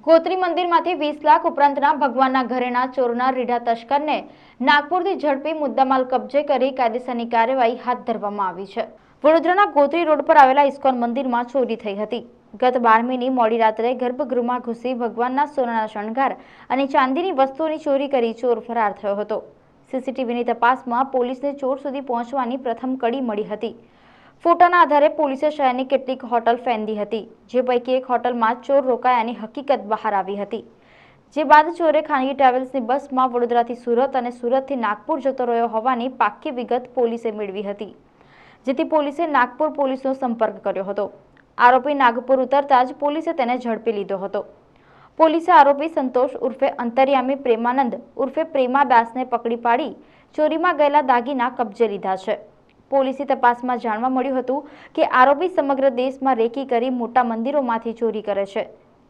ગોત્રી મંદિરમાંથી 20 લાખ ઉપરાંતના ભગવાનના ઘરેણા ચોરના રીઢા તસ્કરને નાગપુરથી ઝડપી મુદ્દામાલ કબજે કરી કાયદેસરની કાર્યવાહી હાથ ધરવામાં આવી છે। વડોદરાના ગોત્રી રોડ પર આવેલા ઇસ્કોન મંદિરમાં ચોરી થઈ હતી। ગત 12મીની મોડી રાત્રે ગર્ભગૃહમાં ઘૂસી ભગવાનના સોનાના શણગાર અને ચાંદીની વસ્તુઓની ચોરી કરી ચોર ફરાર થયો હતો। સીસીટીવીની તપાસમાં પોલીસને ચોર સુધી પહોંચવાની પ્રથમ કડી મળી હતી। ફોટાના આધારે પોલીસે શહેરની કેટલીક હોટલ ફેંદી હતી, જે પૈકી એક હોટલમાં ચોર રોકાયાની હકીકત બહાર આવી હતી। જે બાદ ચોરે ખાનગી ટ્રાવેલ્સની બસમાં વડોદરાથી સુરત અને સુરતથી નાગપુર જતો રહ્યો હોવાની પાક્કી વિગત પોલીસે મેળવી હતી, જેથી પોલીસે નાગપુર પોલીસનો સંપર્ક કર્યો હતો। આરોપી નાગપુર ઉતરતા જ પોલીસે તેને ઝડપી લીધો હતો। પોલીસે આરોપી સંતોષ ઉર્ફે અંતર્યામી પ્રેમાનંદ ઉર્ફે પ્રેમાદાસને પકડી પાડી ચોરીમાં ગયેલા દાગીના કબજે લીધા છે। પોલીસની તપાસમાં જાણવા મળ્યું હતું કે આરોપી સમગ્ર દેશમાં રેકી કરી મોટા મંદિરોમાંથી ચોરી કરે છે।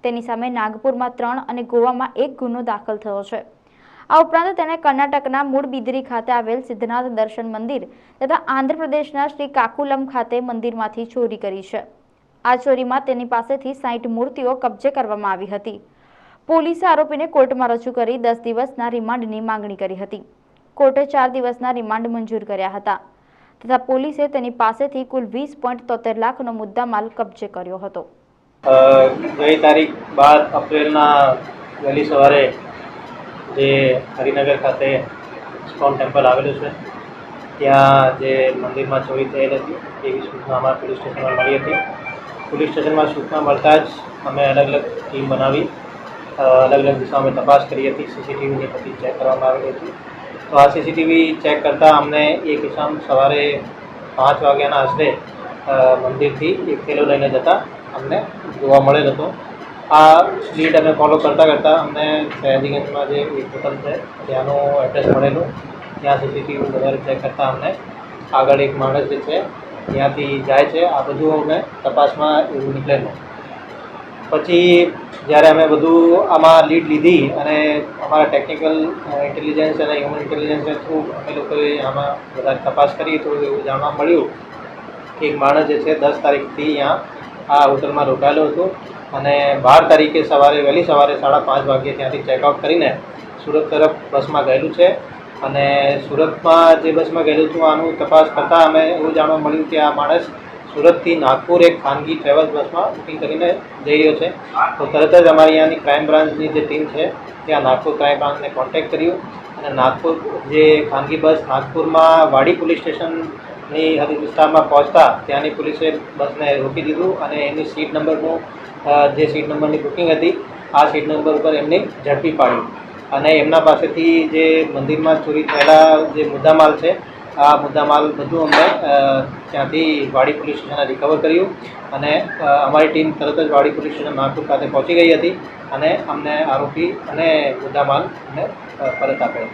તેની સામે નાગપુરમાં 3 અને ગોવામાં 1 ગુનો દાખલ થયો છે। આ ઉપરાંત તેણે કર્ણાટકના મૂળબિદરી ખાતે આવેલ સિદ્ધનાથ દર્શન મંદિર તથા આંધ્રપ્રદેશના શ્રી કાકુલમ ખાતે મંદિરમાંથી ચોરી કરી છે। આ ચોરીમાં તેની પાસેથી 60 મૂર્તિઓ કબજે કરવામાં આવી હતી। પોલીસે આરોપીને કોર્ટમાં રજૂ કરી 10 દિવસના રિમાન્ડની માંગણી કરી હતી। કોર્ટે 4 દિવસના રિમાન્ડ મંજૂર કર્યા હતા તથા પોલીસે તેની પાસેથી કુલ 20.73 લાખનો મુદ્દામાલ કબજે કર્યો હતો। ગઈ તારીખ 12 એપ્રિલના વહેલી સવારે જે હરિનગર ખાતે ઇસ્કોન ટેમ્પલ આવેલું છે ત્યાં જે મંદિરમાં ચોરી થયેલ હતી એવી સૂચના અમારા પોલીસ સ્ટેશનમાં મળી હતી। પોલીસ સ્ટેશનમાં સૂચના મળતા જ અમે અલગ અલગ ટીમ બનાવી અલગ અલગ દિશામાં તપાસ કરી હતી। સીસીટીવીની બધી ચેક કરવામાં આવેલી હતી। તો આ સીસીટીવી ચેક કરતાં અમને એક ઇસમ સવારે 5 વાગ્યાના આશરે મંદિરથી એક થેલો લઈને જતા અમને જોવા મળેલ હતો। આ લીડ અમે ફોલો કરતાં અમને સયાજીગંજમાં જે એક હોટલ છે ત્યાંનું એડ્રેસ મળેલું। ત્યાં સીસીટીવી વધારે ચેક કરતાં અમને આગળ એક માણસ જે છે ત્યાંથી જાય છે આ બધું અમે તપાસમાં એવું નીકળેલું। પછી જ્યારે અમે બધું આમાં લીડ લીધી અને અમારા ટેકનિકલ ઇન્ટેલિજન્સ અને હ્યુમન ઇન્ટેલિજન્સના થ્રુ અમે લોકોએ આમાં વધારે તપાસ કરી તો એવું જાણવા મળ્યું કે એક માણસ જે છે 10 તારીખથી અહીંયા આ હોટલમાં રોકાયેલો હતો અને 12 તારીખે વહેલી સવારે 5:30 વાગ્યે ત્યાંથી ચેકઆઉટ કરીને સુરત તરફ બસમાં ગયેલું છે। અને સુરતમાં જે બસમાં ગયેલું હતું આનું તપાસ કરતાં અમે એવું જાણવા મળ્યું કે આ માણસ સુરતથી નાગપુર એક ખાનગી ટ્રાવેલ્સ બસમાં બુકિંગ કરીને જઈ રહ્યો છે। તો તરત જ અમારી અહીંયાની ક્રાઇમ બ્રાન્ચની જે ટીમ છે ત્યાં નાગપુર ક્રાઇમ બ્રાન્ચને કોન્ટેક્ટ કર્યું અને નાગપુર જે ખાનગી બસ નાગપુરમાં વાડી પોલીસ સ્ટેશનની હદ વિસ્તારમાં પહોંચતા ત્યાંની પોલીસે બસને રોકી દીધું અને એની સીટ નંબરનું જે સીટ નંબરની બુકિંગ હતી આ સીટ નંબર ઉપર એમની ઝડપી પાડ્યું અને એમના પાસેથી જે મંદિરમાં ચોરી થયેલા જે મુદ્દામાલ છે આ મુદ્દામાલ બધું અમને ત્યાંથી વાડી પોલીસ સ્ટેશને રિકવર કર્યું અને અમારી ટીમ તરત જ વાડી પોલીસ સ્ટેશન નાગપુર ખાતે પહોંચી ગઈ હતી અને અમને આરોપી અને મુદ્દામાલ અમને પરત આપ્યો।